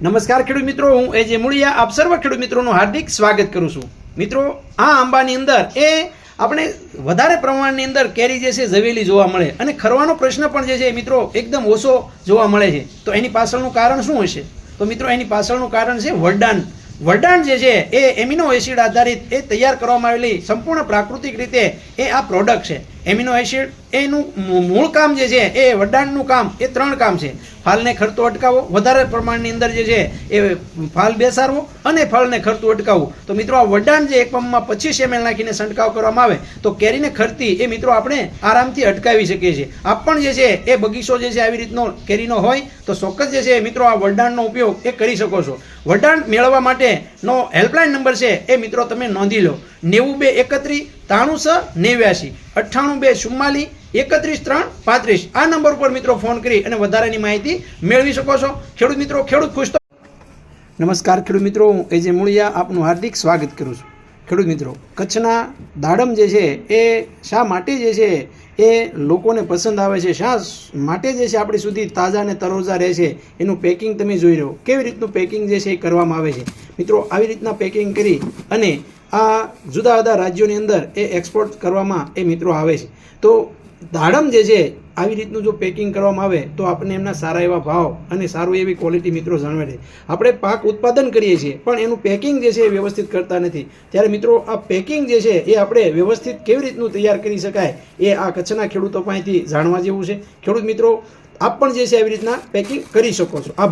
નમસ્કાર ખેડૂત મિત્રો, હું એજે મુળિયા આપ સર્વ ખેડૂત મિત્રોનું હાર્દિક સ્વાગત કરું છું. મિત્રો, આ આંબાની અંદર આપણે વધારે પ્રમાણની અંદર કેરી જે છે ઝવેલી જોવા મળે અને ખરવાનો પ્રશ્ન પણ જે છે મિત્રો એકદમ ઓછો જોવા મળે છે. તો એની પાછળનું કારણ શું હશે? તો મિત્રો એની પાછળનું કારણ છે વરદાન. વરદાન જે છે એ એમિનો એસિડ આધારિત તૈયાર કરવામાં આવેલી સંપૂર્ણ પ્રાકૃતિક રીતે આ પ્રોડક્ટ છે. એમિનો એસિડ એનું મૂળ કામ જે છે એ વરદાનનું કામ એ 3 કામ છે. ફાલને ખરતો અટકાવવો, વધારે પ્રમાણની અંદર જે છે એ ફાલ બેસાડવો અને ફળને ખરતું અટકાવવું. તો મિત્રો આ વરદાન જે એક પંપમાં 25 ml નાખીને છંટકાવ કરવામાં આવે તો કેરીને ખરતી એ મિત્રો આપણે આરામથી અટકાવી શકીએ છીએ. આપ પણ જે છે એ બગીચો જે છે આવી રીતનો કેરીનો હોય તો ચોક્કસ જે છે મિત્રો આ વરદાનનો ઉપયોગ એ કરી શકો છો. વરદાન મેળવવા માટેનો હેલ્પલાઇન નંબર છે એ મિત્રો તમે નોંધી લો: 9231 9389 98 31 3 35. આ નંબર ઉપર મિત્રો ફોન કરી અને વધારાની માહિતી મેળવી શકો છો. ખેડૂત મિત્રો, ખેડૂત ખુશ. નમસ્કાર ખેડૂત મિત્રો, હું એજે મુળિયા આપનું હાર્દિક સ્વાગત કરું છું. ખેડૂત મિત્રો, કચ્છના દાડમ જે છે એ શા માટે જે છે એ લોકોને પસંદ આવે છે, શા માટે જે છે આપણી સુધી તાજા અને તરોજા રહે છે, એનું પેકિંગ તમે જોઈ રહ્યો. કેવી રીતનું પેકિંગ જે છે એ કરવામાં આવે છે. મિત્રો, આવી રીતના પેકિંગ કરી અને આ જુદા જુદા રાજ્યોની અંદર એ એક્સપોર્ટ કરવામાં એ મિત્રો આવે છે. તો દાડમ જે છે આવી રીતનું જો પેકિંગ કરવામાં આવે તો આપણને એમના સારા એવા ભાવ અને સારું એવી ક્વોલિટી મિત્રો જણાવે છે. આપણે પાક ઉત્પાદન કરીએ છીએ પણ એનું પેકિંગ જે છે એ વ્યવસ્થિત કરતા નથી. ત્યારે મિત્રો આ પેકિંગ જે છે એ આપણે વ્યવસ્થિત કેવી રીતનું તૈયાર કરી શકાય એ આ કચ્છના ખેડૂતો પાસેથી જાણવા જેવું છે. ખેડૂત મિત્રો, આપ પણ જે છે આવી રીતના પેકિંગ કરી શકો છો. આભાર.